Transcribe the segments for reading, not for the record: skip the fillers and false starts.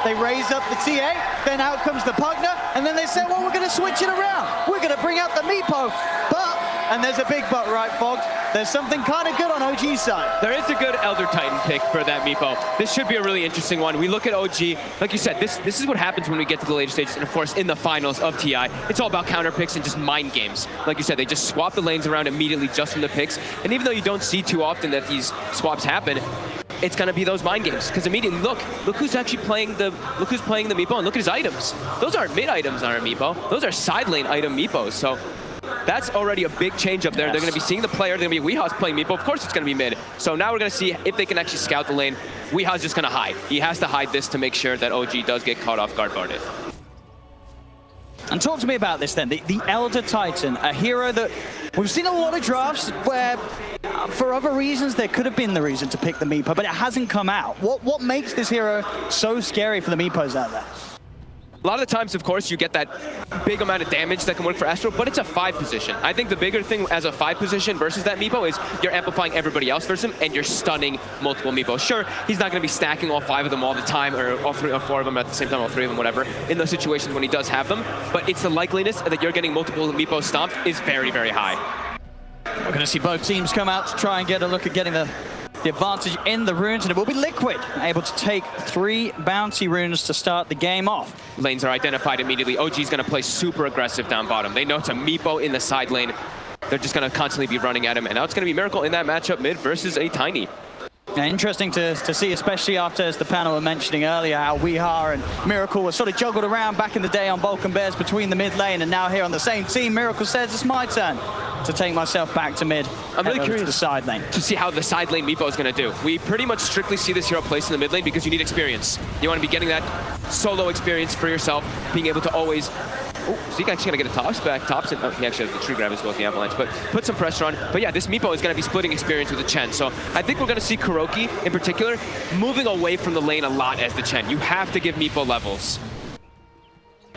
they raise up the T8, then out comes the Pugner, and then they say, well, we're going to switch it around. We're going to bring out the Meepo, but, and there's a big but, right, Fogs? There's something kind of good on OG's side. There is a good Elder Titan pick for that Meepo. This should be a really interesting one. We look at OG, like you said, this is what happens when we get to the later stages, and of course, in the finals of TI. It's all about counter picks and just mind games. Like you said, they just swap the lanes around immediately just from the picks, and even though you don't see too often that these swaps happen, it's gonna be those mind games, because immediately, look who's actually playing the Meepo, and look at his items. Those aren't mid items on our Meepo, those are side lane item Meepos, so that's already a big change up there. Yes. They're gonna be seeing the player, they're gonna be Weeha's playing Meepo, of course it's gonna be mid. So now we're gonna see if they can actually scout the lane. Weeha's just gonna hide. He has to hide this to make sure that OG does get caught off guard guarded. And talk to me about this then, the Elder Titan, a hero that we've seen a lot of drafts where for other reasons there could have been the reason to pick the Meepo, but it hasn't come out. What makes this hero so scary for the Meepos out there? A lot of the times, of course, you get that big amount of damage that can work for Astro, but it's a 5 position. I think the bigger thing as a 5 position versus that Meepo is you're amplifying everybody else versus him, and you're stunning multiple Meepos. Sure, he's not going to be stacking all 5 of them all the time, or all 3 or 4 of them at the same time, all 3 of them, whatever, in those situations when he does have them, but it's the likeliness that you're getting multiple Meepos stomped is very, very high. We're going to see both teams come out to try and get a look at getting the advantage in the runes, and it will be Liquid able to take 3 bounty runes to start the game off. Lanes are identified immediately. OG's going to play super aggressive down bottom. They know it's a Meepo in the side lane. They're just going to constantly be running at him, and now it's going to be Miracle in that matchup mid versus a Tiny. Yeah, interesting to see, especially after, as the panel were mentioning earlier, how Weeha and Miracle were sort of juggled around back in the day on Vulcan Bears between the mid lane, and now here on the same team, Miracle says it's my turn to take myself back to mid. I'm really curious to the side lane to see how the side lane Meepo is going to do. We pretty much strictly see this hero placed in the mid lane because you need experience. You want to be getting that solo experience for yourself, being able to always... Oh, Zeke actually going to get a tops back. Tops, and he actually has the tree grab as well as the avalanche, but put some pressure on. But yeah, this Meepo is going to be splitting experience with the Chen. So I think we're going to see KuroKy in particular moving away from the lane a lot as the Chen. You have to give Meepo levels.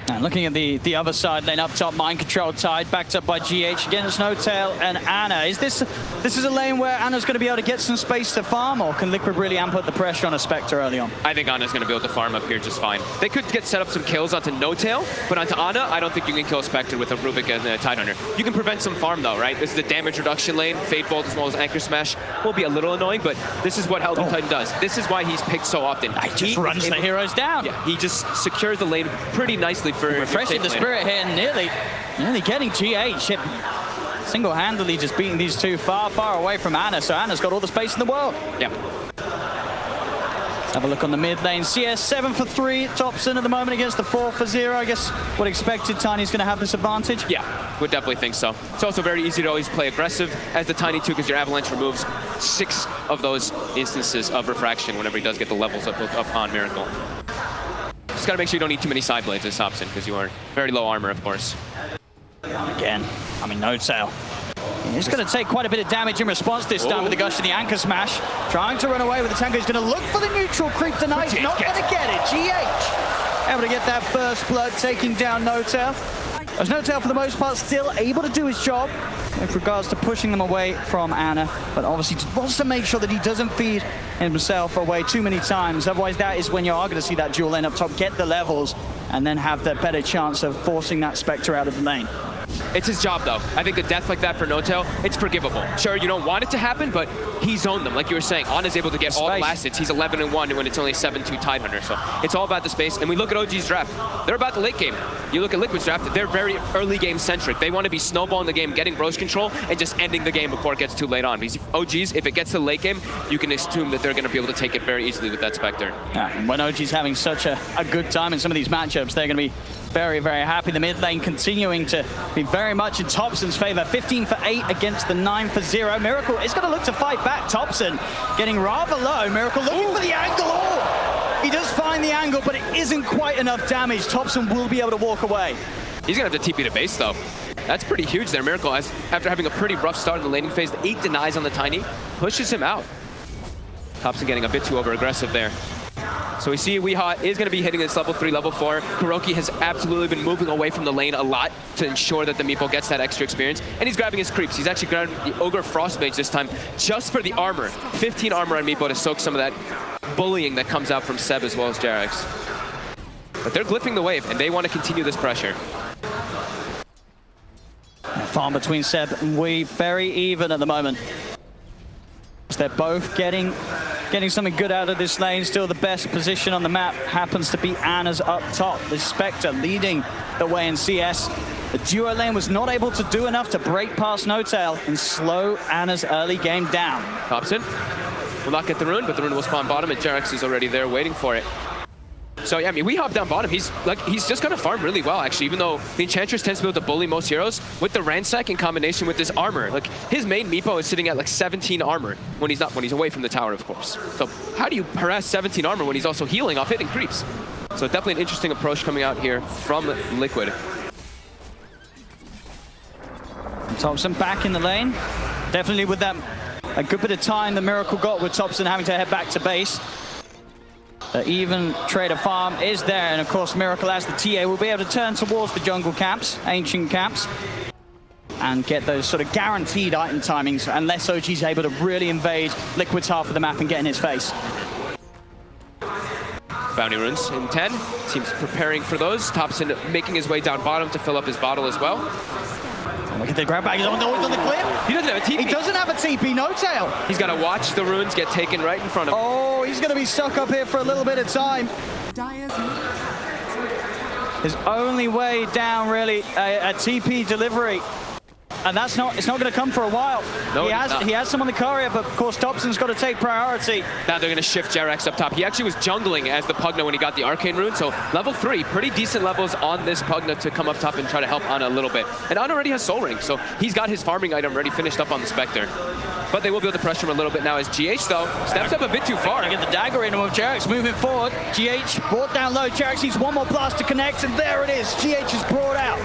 And looking at the other side lane up top, Mind Control tied, backed up by GH against Notail and Ana. This is a lane where Ana's going to be able to get some space to farm, or can Liquid really amp up the pressure on a Spectre early on? I think Ana's going to be able to farm up here just fine. They could set up some kills onto Notail, but onto Ana, I don't think you can kill a Spectre with a Rubik and a Tidehunter. You can prevent some farm though, right? This is the damage reduction lane. Fade Bolt as well as Anchor Smash will be a little annoying, but this is what Elder Titan does. This is why he's picked so often. He runs the heroes down. Yeah, he just secures the lane pretty nicely for refreshing the spirit here, nearly getting GH. Single-handedly just beating these two far, far away from Ana, so Ana's got all the space in the world. Yeah. Let's have a look on the mid lane. CS 7 for 3, Thompson at the moment against the 4 for 0. I guess what expected, Tiny's going to have this advantage? Yeah, would definitely think so. It's also very easy to always play aggressive as the Tiny too, because your Avalanche removes 6 of those instances of refraction whenever he does get the levels up on Miracle. Just gotta make sure you don't need too many side blades as Thompson, because you are very low armor, of course. Again, I mean, Notail. He's going to take quite a bit of damage in response this time with the gush of the Anchor Smash. Trying to run away with the tango. He's going to look for the neutral creep tonight. Not going to get it. GH able to get that first blood, taking down Notail. As Notail, for the most part, still able to do his job with regards to pushing them away from Ana, but obviously wants to make sure that he doesn't feed himself away too many times. Otherwise, that is when you are going to see that dual lane up top, get the levels, and then have the better chance of forcing that Spectre out of the lane. It's his job, though. I think a death like that for Notail, it's forgivable. Sure, you don't want it to happen, but he's owned them. Like you were saying, Ana's able to get all the last hits. He's 11-1 when it's only 7-2 Tidehunter. So it's all about the space. And we look at OG's draft. They're about the late game. You look at Liquid's draft, they're very early game centric. They want to be snowballing the game, getting Rose control, and just ending the game before it gets too late on. Because OG's, if it gets to the late game, you can assume that they're going to be able to take it very easily with that Spectre. Yeah, and when OG's having such a good time in some of these matchups, they're going to be very, very happy. The mid lane continuing to be very much in Thompson's favor. 15 for 8 against the 9 for 0. Miracle is going to look to fight back. Thompson getting rather low. Miracle looking for the angle. Oh, he does find the angle, but it isn't quite enough damage. Thompson will be able to walk away. He's going to have to TP to base, though. That's pretty huge there. Miracle, after having a pretty rough start in the laning phase, the 8 denies on the Tiny, pushes him out. Thompson getting a bit too over-aggressive there. So we see Weeha is going to be hitting this level 3, level 4. KuroKy has absolutely been moving away from the lane a lot to ensure that the Meepo gets that extra experience. And he's grabbing his creeps. He's actually grabbing the Ogre Frostmage this time just for the armor. 15 armor on Meepo to soak some of that bullying that comes out from Seb as well as Jarex. But they're glyphing the wave, and they want to continue this pressure. Farm between Seb and Wee, very even at the moment. They're both getting something good out of this lane. Still the best position on the map happens to be Anna's up top. The Spectre leading the way in CS. The duo lane was not able to do enough to break past N0tail and slow Anna's early game down. Thompson will not get the rune, but the rune will spawn bottom, and JerAx is already there waiting for it. So yeah, I mean, we hop down bottom. He's just gonna farm really well, actually, even though the Enchantress tends to be able to bully most heroes. With the Ransack in combination with this armor, like his main Meepo is sitting at like 17 armor when he's away from the tower, of course. So how do you harass 17 armor when he's also healing off hitting creeps? So definitely an interesting approach coming out here from Liquid. Thompson back in the lane. Definitely with that a good bit of time the Miracle got with Thompson having to head back to base. The even trader farm is there, and of course Miracle as the TA will be able to turn towards the jungle camps, ancient camps, and get those sort of guaranteed item timings unless OG's able to really invade Liquid's half of the map and get in his face. Bounty runes in 10. Team's preparing for those. Thompson making his way down bottom to fill up his bottle as well. Look at the grab bag, he's on the cliff. He doesn't have a TP. He doesn't have a TP, N0tail. He's got to watch the runes get taken right in front of him. Oh, he's going to be stuck up here for a little bit of time. His only way down, really, a TP delivery. And it's not going to come for a while. No, he has some on the courier, but of course Thompson's got to take priority. Now they're going to shift JerAx up top. He actually was jungling as the Pugna when he got the Arcane Rune, so level 3, pretty decent levels on this Pugna to come up top and try to help Ana a little bit. And Ana already has Soul Ring, so he's got his farming item already finished up on the Spectre. But they will be able to pressure him a little bit now as GH, though, steps up a bit too far. Get the dagger in him with JerAx moving forward. GH brought down low. JerAx needs one more blast to connect, and there it is. GH is brought out.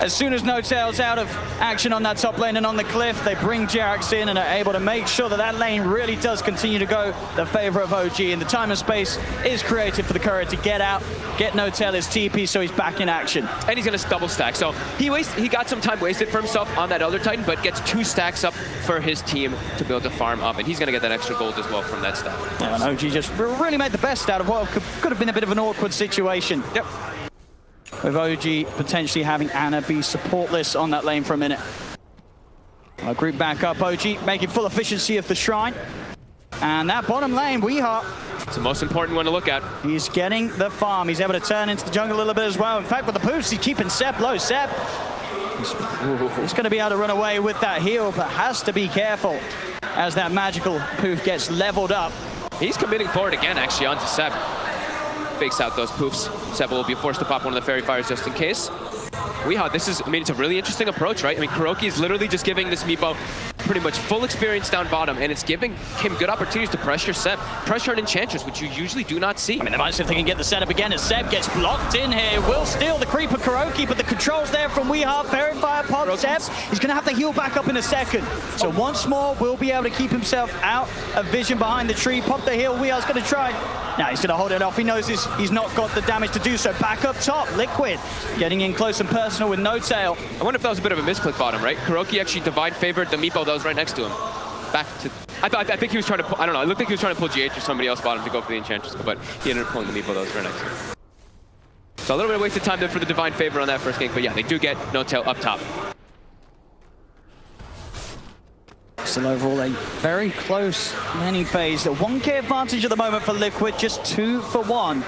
As soon as N0tail's out of action on that top lane and on the cliff, they bring JerAx in and are able to make sure that that lane really does continue to go the favor of OG. And the time and space is created for the courier to get out, get N0tail his TP, so he's back in action. And he's going to double stack. So he got some time wasted for himself on that Elder Titan, but gets 2 stacks up for his team to be able to farm up. And he's going to get that extra gold as well from that stack. Yeah, and OG just really made the best out of what could have been a bit of an awkward situation. Yep. With OG potentially having Ana be supportless on that lane for a minute. A group back up, OG making full efficiency of the shrine. And that bottom lane, Weeheart. It's the most important one to look at. He's getting the farm. He's able to turn into the jungle a little bit as well. In fact, with the poofs, he's keeping Seb low. Seb, he's going to be able to run away with that heal, but has to be careful as that magical poof gets leveled up. He's committing forward again, actually, onto Seb. Fakes out those poofs. Seb will be forced to pop one of the fairy fires just in case. Weehaw, this is, I mean, it's a really interesting approach, right? I mean, KuroKy is literally just giving this Meepo pretty much full experience down bottom, and it's giving him good opportunities to pressure Seb, pressure an Enchantress, which you usually do not see. I mean, they might see if they can get the setup again as Seb gets blocked in here. Will steal the creeper KuroKy, but the control's there from Weehaw. Fairy fire pop Seb. He's going to have to heal back up in a second. So once more, will be able to keep himself out of vision behind the tree. Pop the heal. Weeha's going to try. Now he's going to hold it off. He knows he's not got the damage to do so. Back up top, Liquid getting in close and personal with N0tail. I wonder if that was a bit of a misclick bottom, right? KuroKy actually divine favored the Meepo that was right next to him. Back to, I think he was trying to pull, I don't know, it looked like he was trying to pull GH or somebody else bottom to go for the Enchantress, but he ended up pulling the Meepo that was right next to him. So a little bit of wasted time there for the divine favor on that first gank, but yeah, they do get N0tail up top. Still overall a very close laning phase. A 1k advantage at the moment for Liquid, just 2 for 1.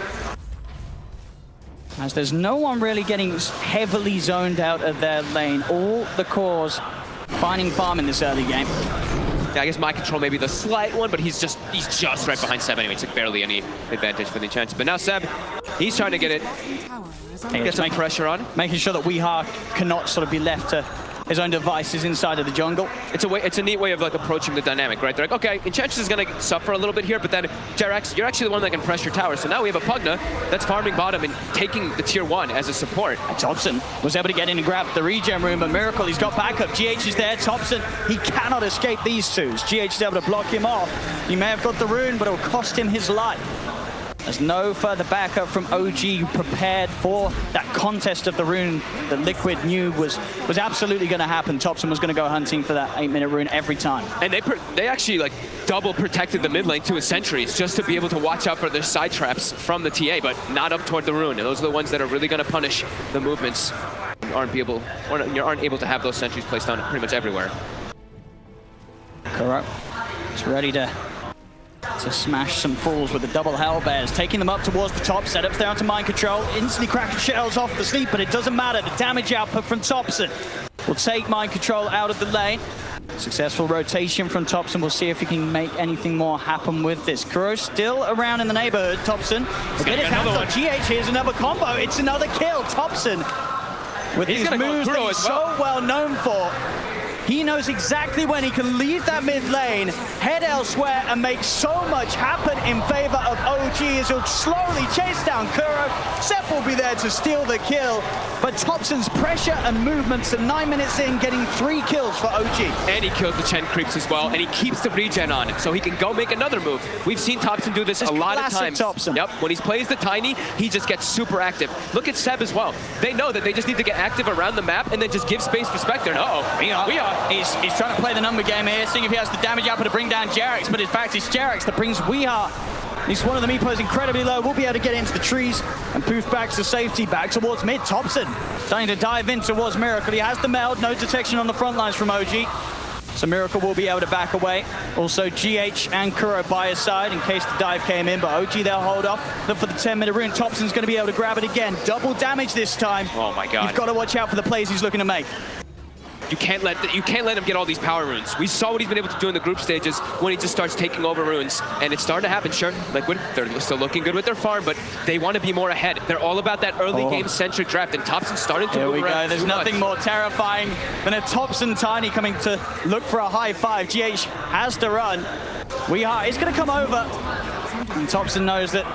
As there's no one really getting heavily zoned out of their lane. All the cores finding farm in this early game. Yeah, I guess my control may be the slight one, but he's just right behind Seb anyway. It's like barely any advantage for the Enchantress. But now Seb, he's trying to get it, get some pressure on. Making sure that Weehaw cannot sort of be left to his own devices inside of the jungle. It's a neat way of like approaching the dynamic, right? They're like, okay, Enchantress is gonna suffer a little bit here, but then JerAx, you're actually the one that can pressure tower. So now we have a Pugna that's farming bottom and taking the tier 1 as a support. Thompson was able to get in and grab the regen room, but Miracle, he's got backup. GH is there, Thompson, he cannot escape these twos. GH is able to block him off. He may have got the rune, but it'll cost him his life. There's no further backup from OG, prepared for that contest of the rune that Liquid knew was absolutely going to happen. Topson was going to go hunting for that 8-minute rune every time. And they actually like double protected the mid lane to his sentries just to be able to watch out for their side traps from the TA, but not up toward the rune. And those are the ones that are really going to punish the movements. You aren't able to have those sentries placed on pretty much everywhere. Kuro is ready to smash some fools with the double Hellbears, taking them up towards the top, setups there onto mind control, instantly cracking shells off the sleep, but it doesn't matter. The damage output from Topson will take mind control out of the lane. Successful rotation from Topson. We'll see if he can make anything more happen with this. Kuro still around in the neighborhood. Topson will get his hands on GH. Here's another combo. It's another kill. Topson, with his moves that he's so well known for, he knows exactly when he can leave that mid lane, head elsewhere, and make so much happen in favor of OG as he'll slowly chase down Kuro. Sep will be there to steal the kill, but Topson's pressure and movements at 9 minutes in, getting 3 kills for OG. And he kills the Chen creeps as well, and he keeps the regen on, so he can go make another move. We've seen Topson do this a lot of times. Topson. Yep, when he plays the Tiny, he just gets super active. Look at Seb as well. They know that they just need to get active around the map and then just give space for Spectre. We are. He's trying to play the number game here, seeing if he has the damage output to bring down Jarex, but in fact it's Jarex that brings Weeha. He's one of the Meepos incredibly low. We'll be able to get into the trees and poof back to safety, back towards mid. Topson starting to dive in towards Miracle. He has the meld, no detection on the front lines from OG. So Miracle will be able to back away. Also GH and Kuro by his side in case the dive came in, but OG they'll hold off. Look for the 10-minute rune. Topson's going to be able to grab it again. Double damage this time. Oh my god. You've got to watch out for the plays he's looking to make. You can't let him get all these power runes. We saw what he's been able to do in the group stages when he just starts taking over runes, and it's starting to happen. Sure, Liquid, they're still looking good with their farm, but they want to be more ahead. They're all about that early game-centric draft, and Topson's starting to move around. There's nothing more terrifying than a Topson Tiny coming to look for a high five. GH has to run. Weeha is going to come over, and Topson knows that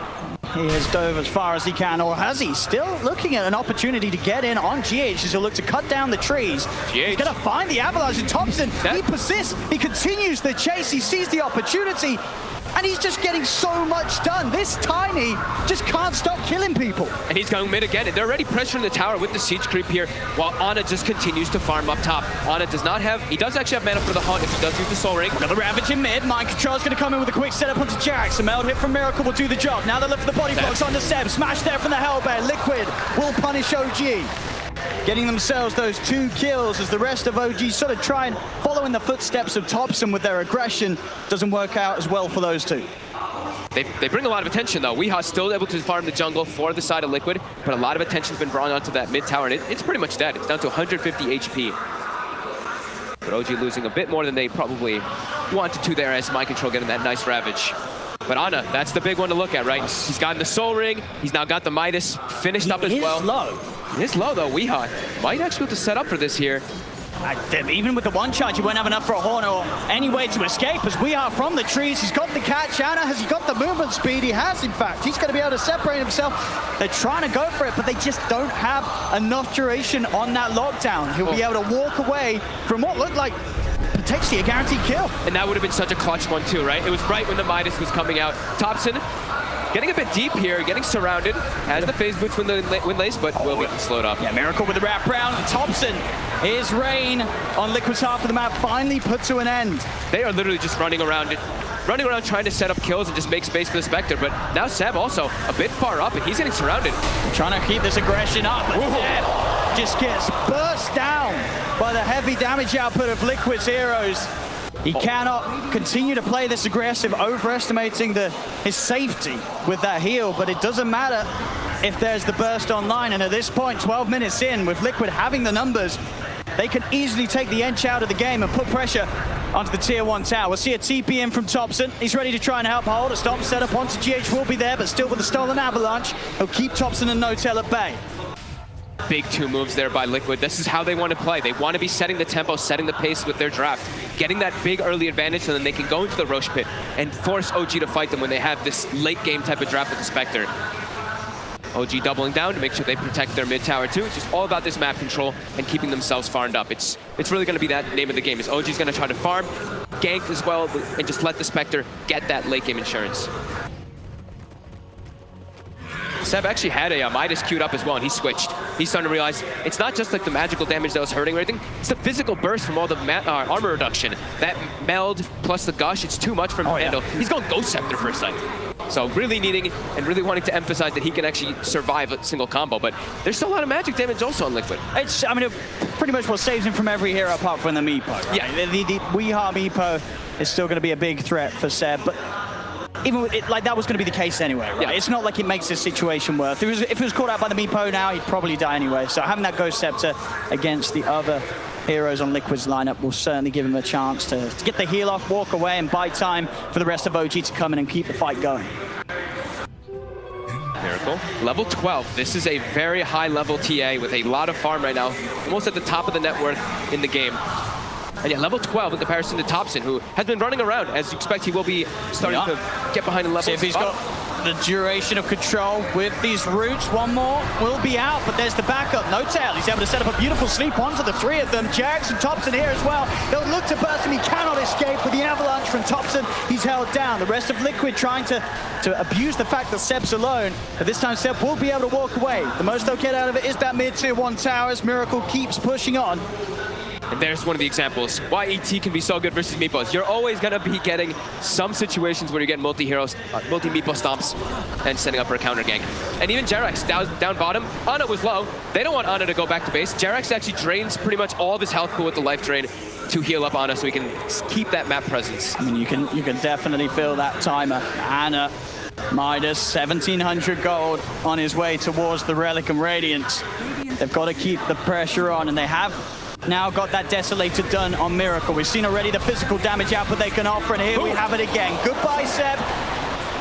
he has dove as far as he can, or has he? Still looking at an opportunity to get in on GH as he'll look to cut down the trees. He's going to find the avalanche, and Topson, he persists, he continues the chase, he sees the opportunity, and he's just getting so much done. This Tiny just can't stop killing people. And he's going mid again, and they're already pressuring the tower with the siege creep here, while Ana just continues to farm up top. Ana does not have, he does actually have mana for the hunt if he does use the soul ring. Another Ravage in mid. Mind Control's going to come in with a quick setup onto Jarex. A meld hit from Miracle will do the job. Now they look for the body blocks onto Seb. Smash there from the Hellbear. Liquid will punish OG. Getting themselves those 2 kills as the rest of OG sort of try and follow in the footsteps of Topson with their aggression. Doesn't work out as well for those two. They bring a lot of attention though. Weeha's still able to farm the jungle for the side of Liquid, but a lot of attention's been brought onto that mid tower, and it's pretty much dead. It's down to 150 HP. But OG losing a bit more than they probably wanted to there as Mind Control getting that nice Ravage. But Ana, that's the big one to look at, right? He's gotten the Soul Ring, he's now got the Midas finished up as well. He is low though. Weeha might actually be able to set up for this here. Even with the one charge, he won't have enough for a horn or any way to escape as Weeha from the trees. He's got the catch. Ana, has he got the movement speed? He has, in fact. He's going to be able to separate himself. They're trying to go for it, but they just don't have enough duration on that lockdown. He'll be able to walk away from what looked like potentially a guaranteed kill. And that would have been such a clutch one too, right? It was right when the Midas was coming out. Topson getting a bit deep here, getting surrounded. Has the phase boots when lace, but will be slowed up. Yeah, Miracle with the wrap round. Topson, his reign on Liquid's half of the map finally put to an end. They are literally just running around trying to set up kills and just make space for the Spectre, but now Seb also a bit far up, and he's getting surrounded. Trying to keep this aggression up, but Seb just gets burst down by the heavy damage output of Liquid's heroes. He cannot continue to play this aggressive, overestimating his safety with that heal, but it doesn't matter if there's the burst online, and at this point, 12 minutes in, with Liquid having the numbers, they can easily take the Ench out of the game and put pressure onto the tier 1 tower. We'll see a TP in from Topson. He's ready to try and help hold. A stop setup onto GH will be there, but still with the stolen avalanche, he'll keep Topson and N0tail at bay. Big 2 moves there by Liquid. This is how they want to play. They want to be setting the tempo, setting the pace with their draft, getting that big early advantage, so then they can go into the Roche pit and force OG to fight them when they have this late game type of draft with the Spectre. OG doubling down to make sure they protect their mid tower too. It's just all about this map control and keeping themselves farmed up. It's really going to be that name of the game. Is OG's going to try to farm, gank as well, and just let the Spectre get that late game insurance. Seb actually had a Midas queued up as well, and he switched. He's starting to realize it's not just like the magical damage that was hurting or anything, it's the physical burst from all the armor reduction. That meld plus the gush, it's too much for him to handle. He's going Ghost Scepter for a second. So really needing and really wanting to emphasize that he can actually survive a single combo, but there's still a lot of magic damage also on Liquid. It's, I mean, it pretty much what saves him from every hero apart from the Meepo. Right? Yeah. The Weeha Meepo is still going to be a big threat for Seb, but even with it, like that was going to be the case anyway, right? Yeah. It's not like it makes this situation worse. If it was caught out by the Meepo now, he'd probably die anyway. So having that Ghost Scepter against the other heroes on Liquid's lineup will certainly give him a chance to get the heal off, walk away, and buy time for the rest of OG to come in and keep the fight going. Miracle. Level 12. This is a very high level TA with a lot of farm right now. Almost at the top of the net worth in the game. And yeah, level 12 in comparison to Thompson, who has been running around. As you expect, he will be starting to get behind the level. See if he's got the duration of control with these roots. One more will be out, but there's the backup. N0tail, he's able to set up a beautiful sleep onto the three of them. Jax and Thompson here as well. They'll look to burst him. He cannot escape with the avalanche from Thompson. He's held down. The rest of Liquid trying to abuse the fact that Seb's alone, but this time Seb will be able to walk away. The most they'll get out of it is that mid-tier 1 tower as Miracle keeps pushing on. And there's one of the examples why ET can be so good versus Meepos. You're always going to be getting some situations where you get multi-heroes, multi-Meepo stomps, and setting up for a counter gank. And even Jerax down bottom, Ana was low. They don't want Ana to go back to base. Jerax actually drains pretty much all of his health pool with the life drain to heal up Ana so he can keep that map presence. I mean, you can definitely feel that timer. Ana, Midas, 1,700 gold on his way towards the Relic and Radiance. They've got to keep the pressure on, and they have now got that Desolator done on Miracle. We've seen already the physical damage output they can offer, and here we have it again. Goodbye, Seb.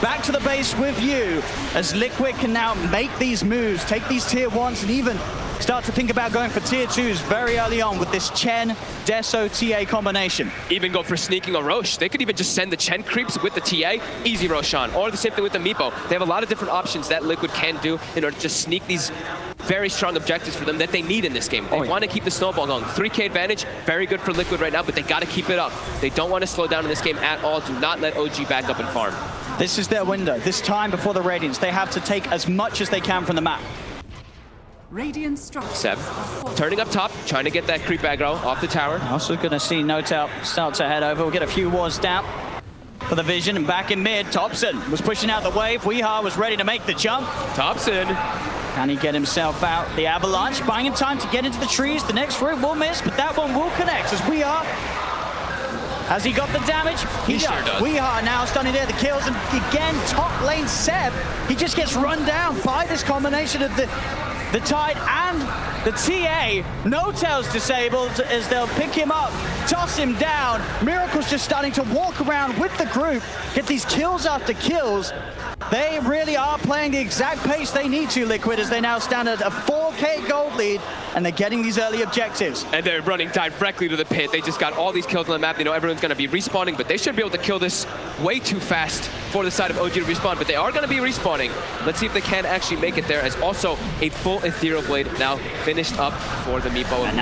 Back to the base with you, as Liquid can now make these moves, take these tier 1s, and even start to think about going for tier 2s very early on with this Chen, Deso, TA combination. Even go for sneaking a Roche. They could even just send the Chen creeps with the TA, easy Roshan, or the same thing with the Meepo. They have a lot of different options that Liquid can do in order to just sneak these very strong objectives for them that they need in this game. They want to keep the snowball going. 3K advantage, very good for Liquid right now, but they got to keep it up. They don't want to slow down in this game at all. Do not let OG back up and farm. This is their window. This time before the Radiance, they have to take as much as they can from the map. Radiant structure. Seb turning up top, trying to get that creep aggro off the tower. Also going to see N0tail start to head over. We'll get a few wards down for the vision, and back in mid, Thompson was pushing out the wave. Weeha was ready to make the jump. Thompson. Can he get himself out? The avalanche buying him time to get into the trees. The next route will miss, but that one will connect as Weeha. Has he got the damage? He sure does. Weeha now starting to get the kills, and again, top lane Seb, he just gets run down by this combination of the Tide and the TA. N0tail's disabled as they'll pick him up, toss him down. Miracle's just starting to walk around with the group, get these kills after kills. They really are playing the exact pace they need to, Liquid, as they now stand at a 4K gold lead, and they're getting these early objectives. And they're running directly to the pit. They just got all these kills on the map. They know everyone's going to be respawning, but they should be able to kill this way too fast for the side of OG to respawn, but they are going to be respawning. Let's see if they can actually make it there, as also a full Ethereal Blade now finished up for the Meepo. And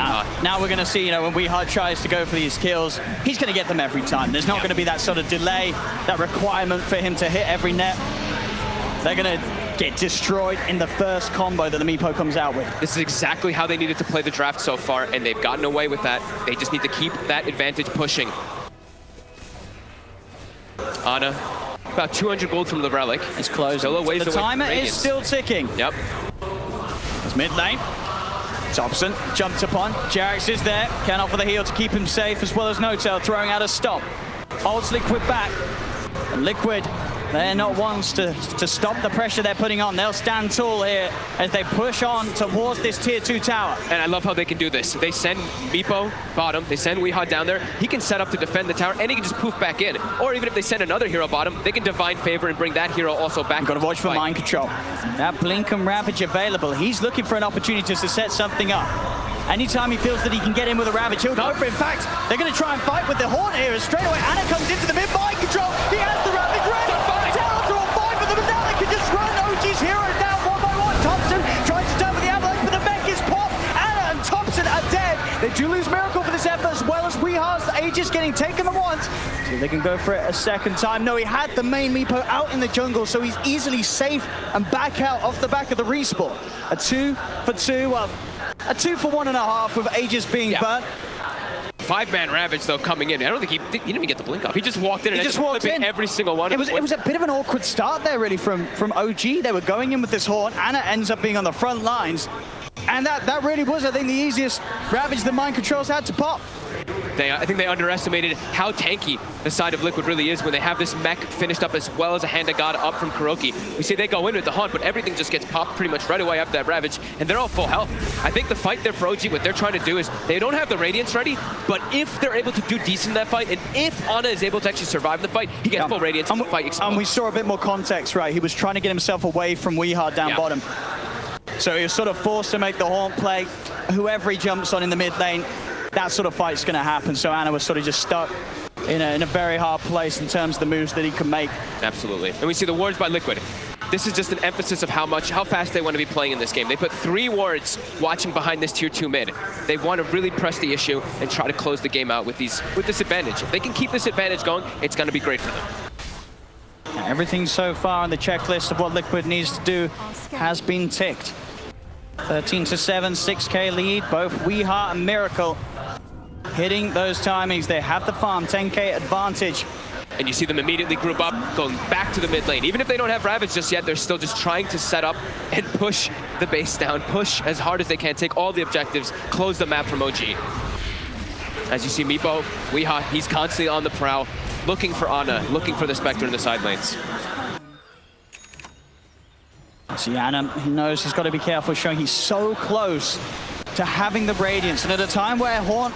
now we're going to see, when Weeha tries to go for these kills, he's going to get them every time. There's not going to be that sort of delay, that requirement for him to hit every net. They're going to get destroyed in the first combo that the Meepo comes out with. This is exactly how they needed to play the draft so far, and they've gotten away with that. They just need to keep that advantage pushing. Ana, about 200 gold from the Relic. It's close. Still a ways away. The timer is still ticking. Yep. It's mid lane. Thompson jumped upon. Jerax is there. Can offer the heal to keep him safe, as well as N0tail throwing out a stop. Holds Liquid back. And Liquid, they're not ones to stop the pressure they're putting on. They'll stand tall here as they push on towards this tier 2 tower. And I love how they can do this. They send Meepo bottom, they send Weeha down there. He can set up to defend the tower, and he can just poof back in. Or even if they send another hero bottom, they can Divine Favor and bring that hero also back. You've got to watch for mind control. That Blink and Ravage available. He's looking for an opportunity to set something up. Anytime he feels that he can get in with a Ravage, he'll go for it. In fact, they're going to try and fight with the Horn here. Straight away, Ana comes into the mid, mind control. He has the Ravage ready. Towers are all fine for them, and now they can just run OG's heroes down one by one. Thompson tries to turn for the avalanche, but the mech is popped. Ana and Thompson are dead. They do lose Miracle for this effort, as well as Weeha fast. Aegis getting taken at once. So they can go for it a second time. No, he had the main Meepo out in the jungle, so he's easily safe and back out off the back of the respawn. A 2 for 2, well, a 2 for 1.5 with Aegis being burnt. 5-man Ravage, though, coming in. I don't think he didn't even get the blink off. He just walked in and just walked in every single one. It was a bit of an awkward start there, really, from OG. They were going in with this Horn. Ana ends up being on the front lines. And that really was, I think, the easiest Ravage that Mind Controls had to pop. I think they underestimated how tanky the side of Liquid really is when they have this mech finished up as well as a Hand of God up from KuroKy. We see they go in with the Haunt, but everything just gets popped pretty much right away after that Ravage, and they're all full health. I think the fight there for OG, what they're trying to do is they don't have the Radiance ready, but if they're able to do decent in that fight, and if Ana is able to actually survive the fight, he gets full Radiance and the fight explodes. And we saw a bit more context, right? He was trying to get himself away from Weehard down bottom. So he was sort of forced to make the Haunt play. Whoever he jumps on in the mid lane, that sort of fight's going to happen. So Ana was sort of just stuck in a very hard place in terms of the moves that he could make. Absolutely. And we see the wards by Liquid. This is just an emphasis of how fast they want to be playing in this game. They put 3 wards watching behind this tier 2 mid. They want to really press the issue and try to close the game out with this advantage. If they can keep this advantage going, it's going to be great for them. Everything so far on the checklist of what Liquid needs to do has been ticked. 13-7, 6K lead, both Weehart and Miracle hitting those timings. They have the farm, 10K advantage. And you see them immediately group up, going back to the mid lane. Even if they don't have Ravage just yet, they're still just trying to set up and push the base down, push as hard as they can, take all the objectives, close the map from OG. As you see Meepo, Weehart, he's constantly on the prowl, looking for Ana, looking for the Spectre in the side lanes. See, Ana, he knows he's got to be careful, showing he's so close to having the Radiance. And at a time where Haunt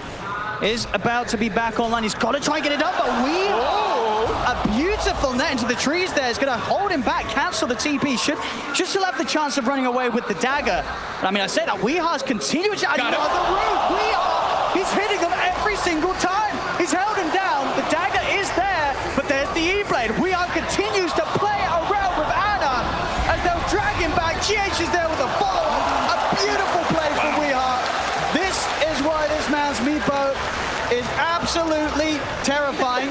is about to be back online, he's got to try and get it up, but a beautiful net into the trees there is going to hold him back, cancel the TP. Should still have the chance of running away with the dagger. I mean, I said that Weehar's continuing to another route. Weehart, he's hitting them every single time. He's held him down. The dagger is there, but there's the E-Blade. Weehart continues to play around with Ana as they'll drag him back. GH is there with a follow. A beautiful play from Weehart. This is why this man's Meepo is absolutely terrifying.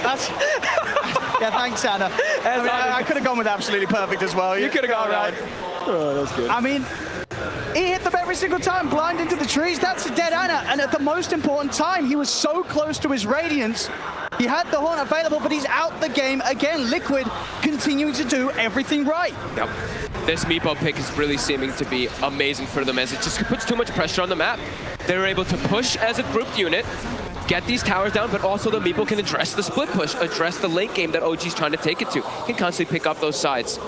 Yeah, thanks, Ana. I could have gone with absolutely perfect as well. You could have gone right. Oh, that's good. I mean, he hit them every single time, blind into the trees. That's a dead Ana. And at the most important time, he was so close to his Radiance. He had the Horn available, but he's out the game again. Liquid continuing to do everything right. Yep. This Meepo pick is really seeming to be amazing for them as it just puts too much pressure on the map. They were able to push as a grouped unit, get these towers down, but also the Meepo can address the split push, address the late game that OG's trying to take it to. Can constantly pick up those sides.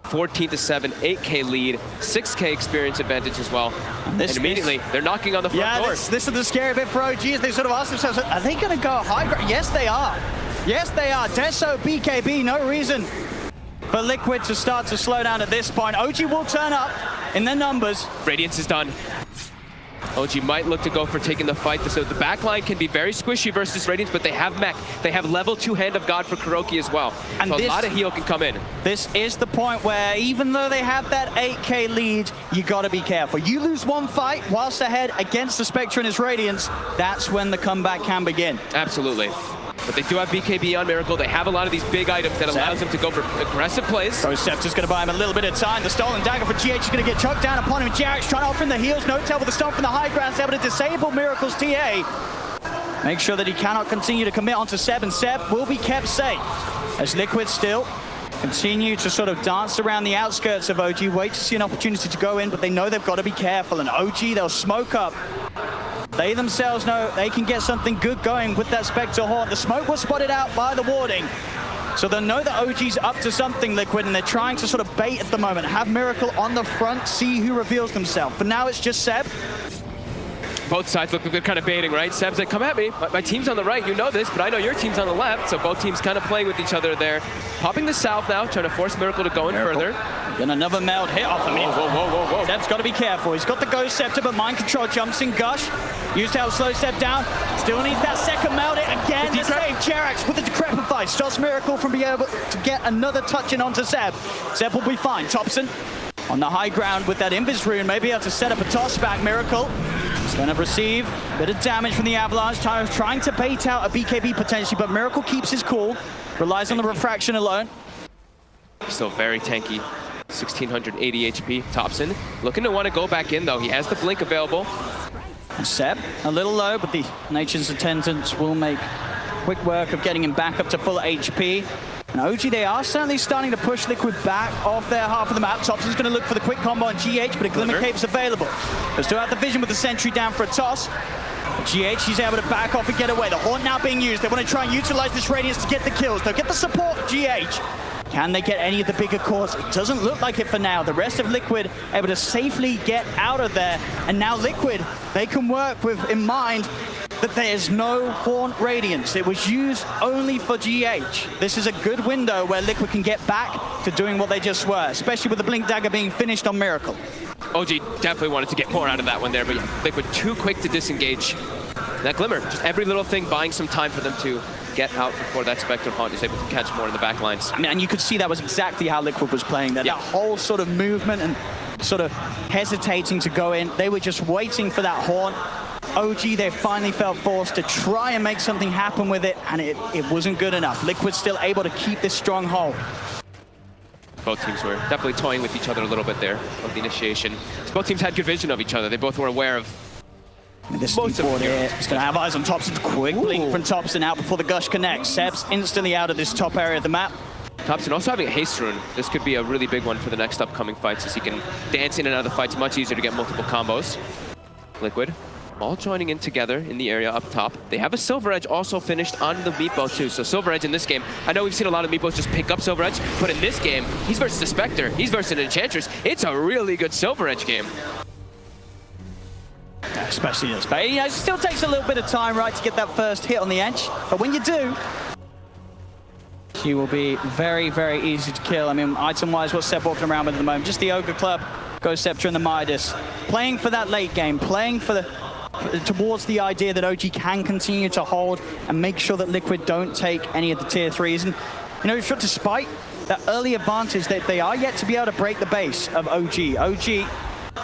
14-7, 8K lead, 6K experience advantage as well. And immediately, they're knocking on the front door. This is the scary bit for OG as they sort of ask themselves, are they going to go high ground? Yes, they are. Yes, they are. Deso, BKB, no reason for Liquid to start to slow down at this point. OG will turn up in their numbers. Radiance is done. OG might look to go for taking the fight. So the backline can be very squishy versus Radiance, but they have mech. They have level 2 Hand of God for KuroKy as well. And so a lot of heal can come in. This is the point where even though they have that 8K lead, you got to be careful. You lose one fight whilst ahead against the Spectre and his Radiance, that's when the comeback can begin. Absolutely. But they do have BKB on Miracle. They have a lot of these big items that allows them to go for aggressive plays. So Scepter's going to buy him a little bit of time. The stolen dagger for GH is going to get choked down upon him. Jarek's trying to offer him the heals. No tell with the stomp from the high ground. Able to disable Miracle's TA. Make sure that he cannot continue to commit onto Seb, and Seb will be kept safe. As Liquid still continue to sort of dance around the outskirts of OG, wait to see an opportunity to go in, but they know they've got to be careful. And OG, they'll smoke up. They themselves know they can get something good going with that Spectre Haunt. The smoke was spotted out by the warding. So they know that OG's up to something, Liquid, and they're trying to sort of bait at the moment. Have Miracle on the front, see who reveals themselves. But now it's just Seb. Both sides look like they're kind of baiting, right? Seb's like, come at me. My team's on the right, you know this, but I know your team's on the left. So both teams kind of playing with each other there. Popping the south now, trying to force Miracle to go in further. And another meld hit off of him. Whoa. Seb's got to be careful. He's got the Ghost Scepter, but Mind Control jumps in Gush. Used to help slow Seb down. Still needs that second meld hit again to save Jerax with the Decrepify. Stops Miracle from being able to get another touch in onto Seb. Seb will be fine. Thompson on the high ground with that Invis rune, maybe able to set up a toss back. Miracle He's going to receive a bit of damage from the Avalanche. Trying to bait out a BKB potentially, but Miracle keeps his cool. Relies on the refraction alone. Still very tanky. 1680 HP. Thompson looking to want to go back in though. He has the blink available. And Seb a little low, but the Nature's Attendants will make quick work of getting him back up to full HP. And OG, they are certainly starting to push Liquid back off their half of the map. Thompson's going to look for the quick combo on GH, but a Glimmer Cape's available. They still have the vision with the sentry down for a toss. GH, he's able to back off and get away. The Haunt now being used. They want to try and utilize this radius to get the kills. They'll get the support, GH. Can they get any of the bigger cores? It doesn't look like it for now. The rest of Liquid able to safely get out of there. And now Liquid, they can work with in mind that there's no Haunt Radiance. It was used only for GH. This is a good window where Liquid can get back to doing what they just were, especially with the Blink Dagger being finished on Miracle. OG definitely wanted to get more out of that one there, but Liquid too quick to disengage. That Glimmer, just every little thing buying some time for them to get out before that Spectre Haunt is able to catch more in the back lines. I mean, and you could see that was exactly how Liquid was playing there. That whole sort of movement and sort of hesitating to go in. They were just waiting for that Haunt. OG, they finally felt forced to try and make something happen with it, and it wasn't good enough. Liquid's still able to keep this stronghold. Both teams were definitely toying with each other a little bit there of the initiation. Both teams had good vision of each other. They both were aware of this board here. He's going to have eyes on Thompson. Quick blink from Thompson out before the Gush connects. Seb's instantly out of this top area of the map. Thompson also having a haste rune. This could be a really big one for the next upcoming fights, as he can dance in and out of the fights much easier to get multiple combos. Liquid all joining in together in the area up top. They have a Silver Edge also finished on the Meatball too. So Silver Edge in this game, I know we've seen a lot of Meatballs just pick up Silver Edge, but in this game, he's versus a Spectre, he's versus an Enchantress. It's a really good Silver Edge game. Especially this. But it still takes a little bit of time, right, to get that first hit on the edge. But when you do, he will be very, very easy to kill. I mean, item-wise, what's Seb walking around with at the moment? Just the Ogre Club, Ghost Scepter, and the Midas. Playing for that late game, playing for towards the idea that OG can continue to hold and make sure that Liquid don't take any of the tier 3s. And, you know, despite that early advantage, that they are yet to be able to break the base of OG. OG,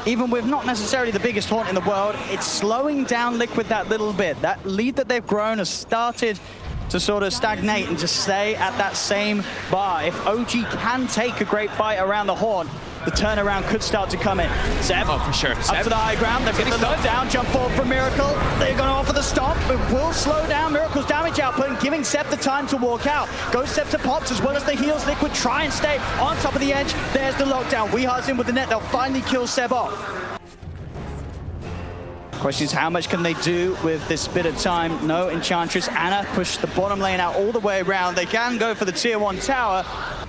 even with not necessarily the biggest Haunt in the world, it's slowing down Liquid that little bit. That lead that they've grown has started to sort of stagnate and just stay at that same bar. If OG can take a great fight around the Haunt, the turnaround could start to come in. Seb, for sure. Up to the high ground, they've got the knockdown, jump forward from Miracle. They're going to offer the stomp, but will slow down Miracle's damage output and giving Seb the time to walk out. Ghost Scepter pops as well as the heals. Liquid try and stay on top of the edge. There's the lockdown. Weehar's in with the net. They'll finally kill Seb off. Question is, how much can they do with this bit of time? No Enchantress. Ana pushed the bottom lane out all the way around. They can go for the tier 1 tower,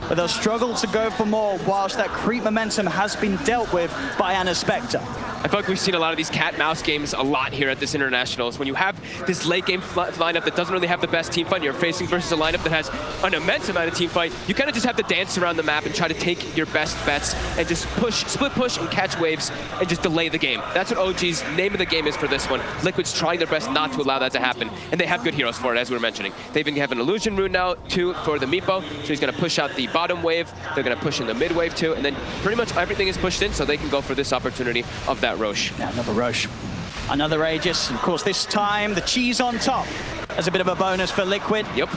but they'll struggle to go for more whilst that creep momentum has been dealt with by Ana's Spectre. I feel like we've seen a lot of these cat-mouse games a lot here at this Internationals. When you have this late-game lineup that doesn't really have the best team fight, you're facing versus a lineup that has an immense amount of team fight, you kind of just have to dance around the map and try to take your best bets and just push, split push and catch waves and just delay the game. That's what OG's name of the game is for this one. Liquid's trying their best not to allow that to happen, and they have good heroes for it, as we were mentioning. They even have an Illusion Rune now, too, for the Meepo, so he's going to push out the bottom wave, they're going to push in the mid wave, too, and then pretty much everything is pushed in, so they can go for this opportunity of that Roche. Yeah, another Roche. Another Aegis. Of course, this time, the cheese on top as a bit of a bonus for Liquid. Yep.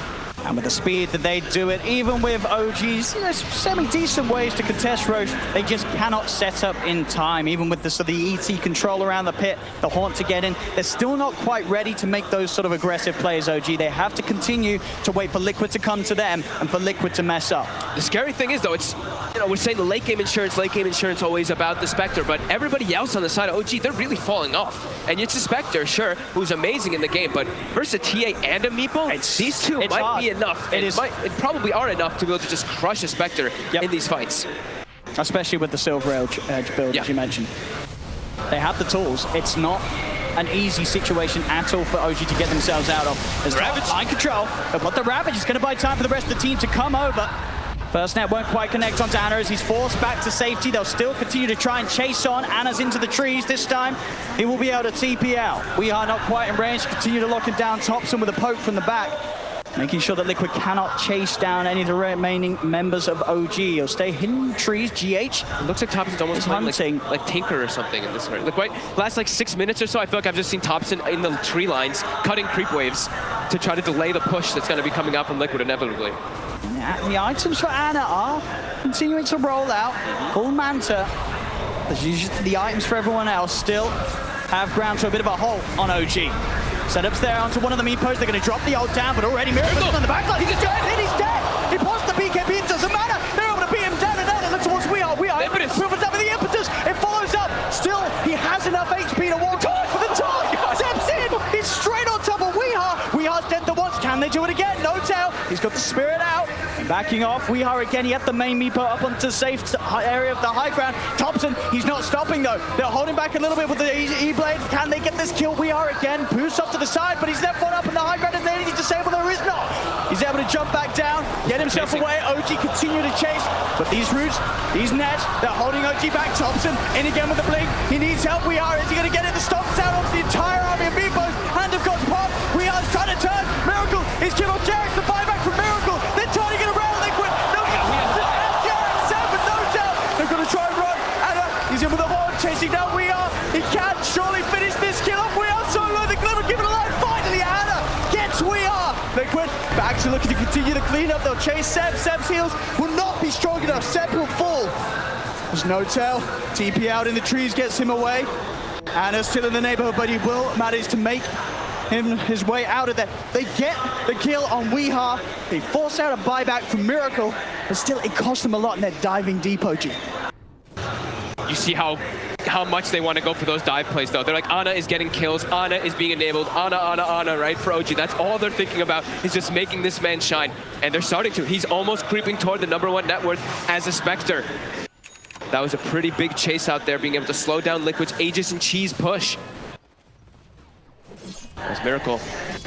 And with the speed that they do it, even with OG's, you know, semi-decent ways to contest Roche, they just cannot set up in time. Even with the ET control around the pit, the Haunt to get in, they're still not quite ready to make those sort of aggressive plays, OG. They have to continue to wait for Liquid to come to them and for Liquid to mess up. The scary thing is, though, it's, you know, we're saying the late game insurance always about the Spectre, but everybody else on the side of OG, they're really falling off. And it's a Spectre, sure, who's amazing in the game, but versus a TA and a Meepo, these two might hard. Be enough. It probably are enough to be able to just crush a Spectre in these fights. Especially with the Silver Edge build, as you mentioned. They have the tools. It's not an easy situation at all for OG to get themselves out of. There's Ravage line control, but the Ravage is going to buy time for the rest of the team to come over. First net won't quite connect onto Ana as he's forced back to safety. They'll still continue to try and chase on. Ana's into the trees this time. He will be able to TP out. We are not quite in range. Continue to lock him down. Thompson with a poke from the back. making sure that Liquid cannot chase down any of the remaining members of OG. He'll stay hidden in the trees. GH. It looks like Thompson's almost playing like Tinker or something in this one. Like, right, last like 6 minutes or so, I feel like I've just seen Thompson in the tree lines, cutting creep waves to try to delay the push that's going to be coming out from Liquid inevitably. Yeah, the items for Ana are continuing to roll out. Full Manta. As usual, the items for everyone else still have ground to a bit of a halt on OG. Setups there onto one of the meepos. They're going to drop the ult down, but already Miracle's on the backline. He's dead. He's dead. He pops the BKB. It doesn't matter. They're able to beat him down and down. They look towards We Are. Impetus. With the impetus. It follows up. Still, he has enough HP to walk for the top. Steps in. He's straight on top of We Are's dead the once. Can they do it again? No tail. He's got the spirit out. Backing off, We Are again. He had the main meepo up onto the safe area of the high ground. Thompson, he's not stopping though. They're holding back a little bit with the E-Blade. Can they get this kill? We Are again. Boost off to the side, but he's left one up in the high ground. Is there any disable? There is not. He's able to jump back down, get himself away. OG continue to chase, but these roots, these nets, they're holding OG back. Thompson in again with the blink. He needs help. We Are. Is he going to get it? The stop down off the entire army of meepos. Hand of God's pop. We Are's trying to turn. Miracle is killed on Jarek. The buyback from Miracle. They're turning it around. Liquid. No, Jarek, Sam with no doubt. They're going to try and run. Anna, he's in with the horn, chasing down We Are. He can surely finish this kill off. We Are so low. The Glimmer give it a line. Finally, Anna gets We Are. Liquid back to looking to continue the cleanup. They'll chase Seb. Seb's heals will not be strong enough. Seb will fall. There's no tail. TP out in the trees gets him away. Anna's still in the neighborhood, but he will manage to make his way out of there. They get the kill on Weeha. They force out a buyback from Miracle, but still it costs them a lot, and they're diving deep, OG. You see how much they want to go for those dive plays, though. They're like, Ana is getting kills, Ana is being enabled, Ana, right, for OG. That's all they're thinking about, is just making this man shine. And they're starting to. He's almost creeping toward the #1 net worth as a Spectre. That was a pretty big chase out there, being able to slow down Liquid's Aegis and Cheese push. As Miracle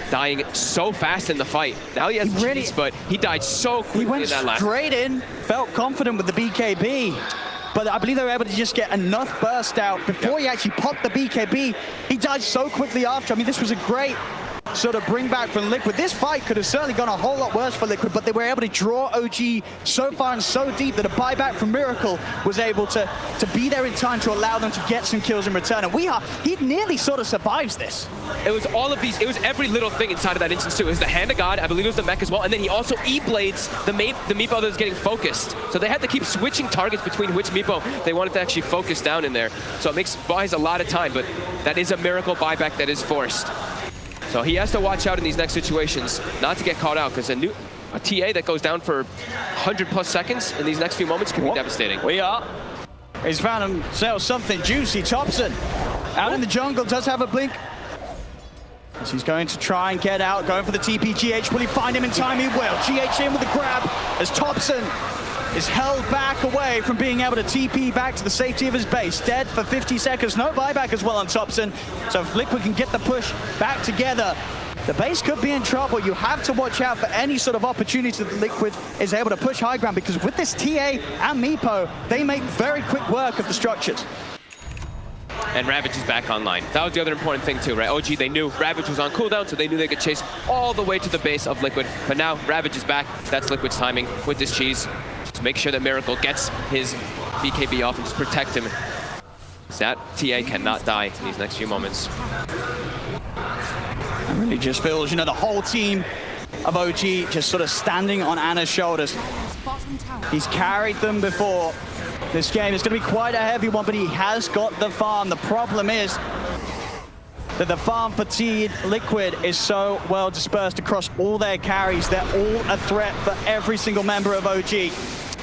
dying so fast in the fight. Now he has Cheese, but he died so quickly in that last. He went straight in, felt confident with the BKB. But I believe they were able to just get enough burst out before he actually popped the BKB. He died so quickly after. I mean, this was a great sort of bring back from Liquid. This fight could have certainly gone a whole lot worse for Liquid, but they were able to draw OG so far and so deep that a buyback from Miracle was able to be there in time to allow them to get some kills in return. And he nearly sort of survives this. It was all of these, it was every little thing inside of that instance too. It was the Hand of God, I believe it was the mech as well, and then he also E-Blades the meepo that was getting focused. So they had to keep switching targets between which meepo they wanted to actually focus down in there. So it buys a lot of time, but that is a Miracle buyback that is forced. So he has to watch out in these next situations, not to get caught out, because a TA that goes down for 100+ seconds in these next few moments could be devastating. We Are. He's found himself something juicy. Thompson out in the jungle, does have a blink. As he's going to try and get out, going for the TP. GH, will he find him in time? He will. GH in with the grab as Thompson is held back away from being able to TP back to the safety of his base. Dead for 50 seconds. No buyback as well on Thompson. So if Liquid can get the push back together, the base could be in trouble. You have to watch out for any sort of opportunity that Liquid is able to push high ground, because with this TA and meepo, they make very quick work of the structures. And Ravage is back online. That was the other important thing too, right? OG, they knew Ravage was on cooldown, so they knew they could chase all the way to the base of Liquid. But now Ravage is back. That's Liquid's timing with this cheese. Just make sure that Miracle gets his BKB off and just protect him. That TA cannot die in these next few moments. It really just feels, you know, the whole team of OG just sort of standing on Ana's shoulders. He's carried them before. This game is going to be quite a heavy one, but he has got the farm. The problem is that the farm fatigued Liquid is so well dispersed across all their carries. They're all a threat for every single member of OG.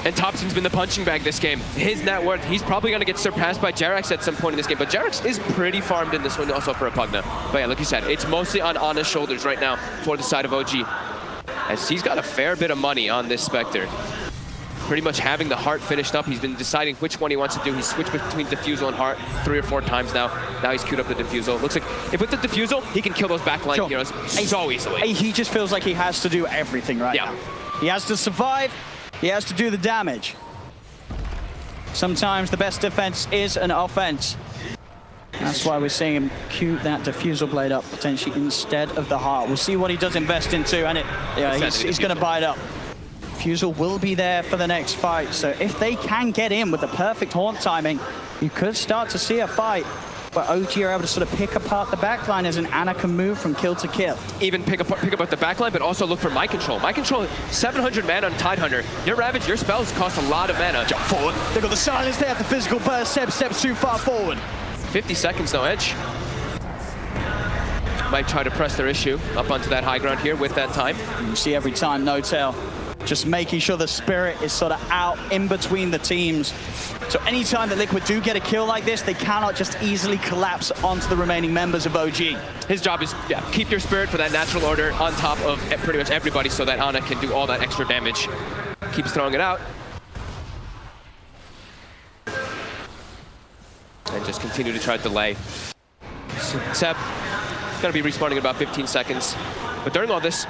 And Thompson's been the punching bag this game. His net worth, he's probably going to get surpassed by Jerax at some point in this game, but Jerax is pretty farmed in this one also for a Pugna. But yeah, like you said, it's mostly on Ana's shoulders right now for the side of OG, as he's got a fair bit of money on this Spectre. Pretty much having the Heart finished up. He's been deciding which one he wants to do. He's switched between Diffusal and Heart 3 or 4 times now. Now he's queued up the Diffusal. Looks like if with the Diffusal, he can kill those backline heroes so easily. He just feels like he has to do everything right now. He has to survive. He has to do the damage. Sometimes the best defense is an offense. That's why we're seeing him cue that diffusal blade up potentially instead of the heart. We'll see what he does invest into, and he's going to buy it up. Diffusal will be there for the next fight, so if they can get in with the perfect haunt timing, you could start to see a fight where OG are able to sort of pick apart the backline as an Ana can move from kill to kill. Even pick apart the backline, but also look for mind control. Mind control, 700 mana on Tidehunter. Your Ravage, your spells cost a lot of mana. Jump forward. They got the silence, they have the physical burst. Seb steps too far forward. 50 seconds, no edge. Might try to press their issue up onto that high ground here with that time. You see every time, no tail. Just making sure the spirit is sort of out in between the teams. So anytime that Liquid do get a kill like this, they cannot just easily collapse onto the remaining members of OG. His job is, keep your spirit for that natural order on top of pretty much everybody so that Ana can do all that extra damage. Keeps throwing it out. And just continue to try to delay. Seb, gonna be respawning in about 15 seconds. But during all this,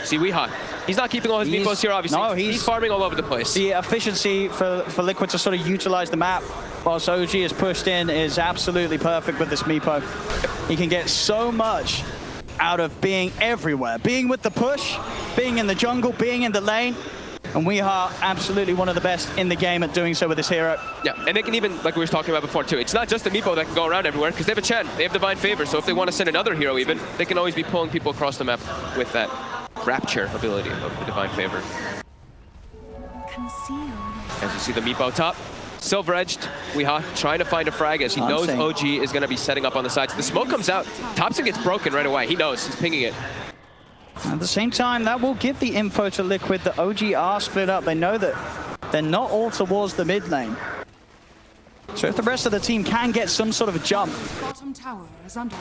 see Weeha. He's not keeping all his meepos here, obviously. No, he's farming all over the place. The efficiency for Liquid to sort of utilize the map whilst OG is pushed in is absolutely perfect with this meepo. He can get so much out of being everywhere. Being with the push, being in the jungle, being in the lane. And we are absolutely one of the best in the game at doing so with this hero. Yeah, and they can even, like we were talking about before too, it's not just the meepo that can go around everywhere, because they have a Chen, they have Divine Favor, so if they want to send another hero even, they can always be pulling people across the map with that Rapture ability of the Divine Favor. Concealed. As you see the meepo top, silver-edged, Weeha trying to find a frag as he knows OG is going to be setting up on the sides. The smoke comes out, Thompson gets broken right away, he knows, he's pinging it. At the same time, that will give the info to Liquid that OG are split up. They know that they're not all towards the mid lane. So if the rest of the team can get some sort of a jump,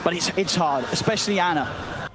but it's hard, especially Ana.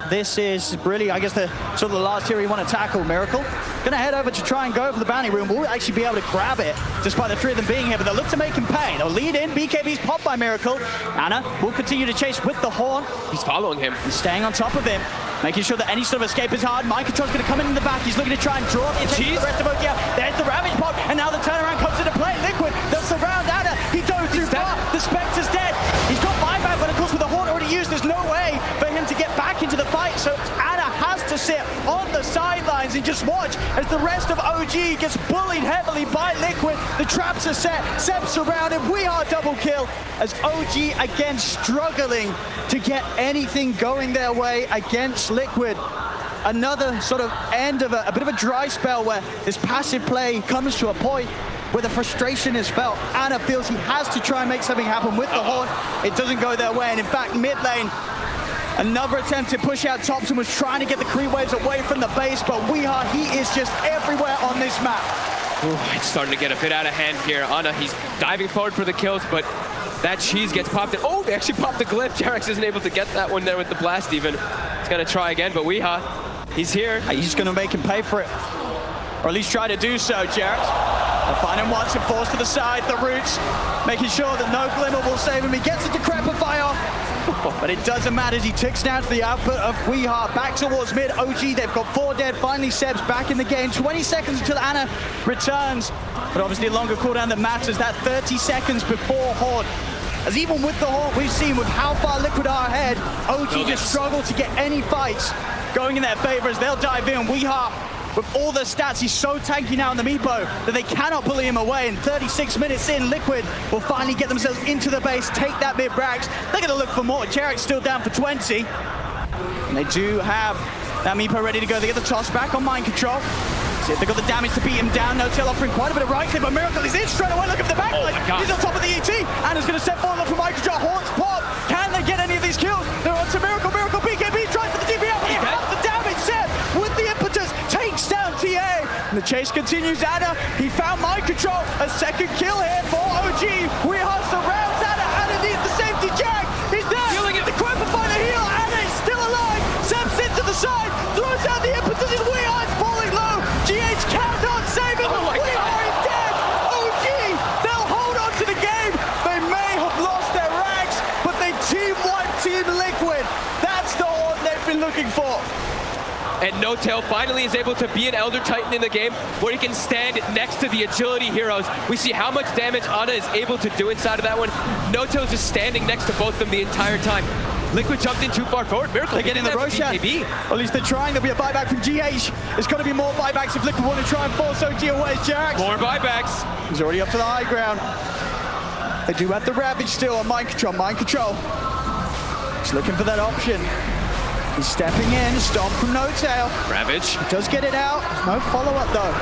This is really, I guess, the sort of the last hero you want to tackle. Miracle gonna head over to try and go for the bounty room. We'll actually be able to grab it, despite the three of them being here, but they'll look to make him pay. They'll lead in, BKB's popped by Miracle. Ana will continue to chase with the horn. He's following him. He's staying on top of him, making sure that any sort of escape is hard. Mind control's gonna come in the back. He's looking to try and draw the attention of the rest of OG. There's the Ravage pop, and now the turnaround comes into play. Liquid, they'll surround Ana. He dove too far. The Spectre's dead. He's got buyback, but of course with the horn already used, there's no way for him to get back into the fight. So Ana has to sit on the sidelines and just watch as the rest of OG gets bullied heavily by Liquid. The traps are set. Seb surrounded. We are double kill as OG again struggling to get anything going their way against Liquid. Another sort of end of a bit of a dry spell where this passive play comes to a point where the frustration is felt. Ana feels he has to try and make something happen with the horn. It doesn't go their way, and in fact, mid lane, another attempt to push out Thompson was trying to get the creep waves away from the base, but Weeha, he is just everywhere on this map. Ooh, it's starting to get a bit out of hand here. Ana, he's diving forward for the kills, but that cheese gets popped in. Oh, they actually popped the glyph. Jarex isn't able to get that one there with the blast even. He's gonna try again, but Weeha, he's here. He's gonna make him pay for it, or at least try to do so, Jarex. They'll find him once and force to the side, the roots, making sure that no glimmer will save him. He gets it to Decrepify off, but it doesn't matter as he ticks down to the output of Weeha. Back towards mid, OG, they've got 4 dead. Finally, Seb's back in the game. 20 seconds until Ana returns, but obviously a longer cooldown that matters, that 30 seconds before Horde. As even with the Horde, we've seen with how far Liquid are ahead, OG just struggle to get any fights going in their favor as they'll dive in. Weeha, with all the stats, he's so tanky now in the meepo that they cannot bully him away. And 36 minutes in, Liquid will finally get themselves into the base, take that mid-brax. They're gonna look for more. Jarek's still down for 20. And they do have that meepo ready to go. They get the toss back on mind control. See if they got the damage to beat him down. No tail offering quite a bit of right click, but Miracle is in straight away. Look at the backline. He's on top of the ET. Ana's gonna step forward for mind control. Horns pop. Can they get any of these kills? They're on to Miracle. Miracle BKB tries for the DPL, but he has the damage. Seb with the impetus takes down TA. And the chase continues. Ana, he found mind control. A second kill here for OG. Weeha surrounds Ana. Ana needs the safety jack. He's there. The Decrepify the heal. Ana is still alive. Seb sits to the side, throws out the impetus, and Weeha is falling low. GH cannot save him. Weeha is dead. OG, they'll hold on to the game. They may have lost their ranks, but they team wiped Team Liquid. That's the Horde they've been looking for. And No-Tail finally is able to be an Elder Titan in the game where he can stand next to the agility heroes. We see how much damage Ana is able to do inside of that one. No-Tail's just standing next to both of them the entire time. Liquid jumped in too far forward. Miracle, they're getting the Roshan. At least they're trying. There'll be a buyback from GH. There's going to be more buybacks if Liquid want to try and force OG away. Jax. More buybacks. He's already up to the high ground. They do have the Ravage still on mind control. Mind control. He's looking for that option. He's stepping in. Stomp from No-Tail. Ravage. He does get it out. No follow-up though.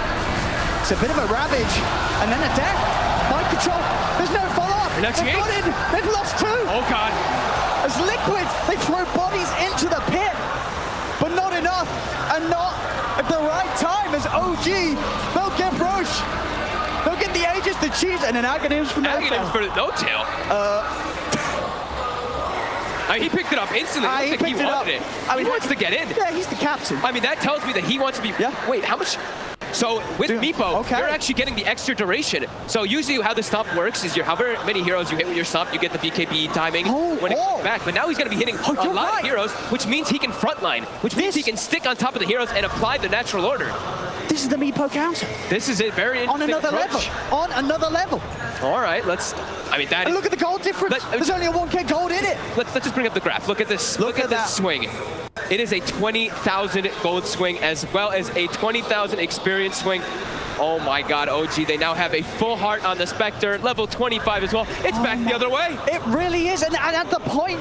It's a bit of a Ravage. And then a death. Mind control. There's no follow-up. They've got in. They've lost 2. Oh God. As Liquid, they throw bodies into the pit, but not enough, and not at the right time. As OG, they'll get Roche, they'll get the Aegis, the Cheese, and an Aghanims from No-Tail. For No-Tail. He picked it up instantly. He picked it up. He wants to get in. Yeah, he's the captain. I mean, that tells me that he wants to be. Yeah. Wait, how much? So with Meepo, they're actually getting the extra duration. So usually how the stomp works is however many heroes you hit with your stomp, you get the BKB timing when it comes back. But now he's going to be hitting a lot of heroes, which means he can frontline, which means he can stick on top of the heroes and apply the natural order. This is the Meepo counter. This is a very interesting On another level. On another level. All right, let's. I mean, that. And look at the gold difference. There's only a 1K gold in it. Let's just bring up the graph. Look at this. Look at this swing. It is a 20,000 gold swing as well as a 20,000 experience swing. Oh my God, OG, they now have a full heart on the Spectre, level 25 as well. It's back the other way. It really is, and at the point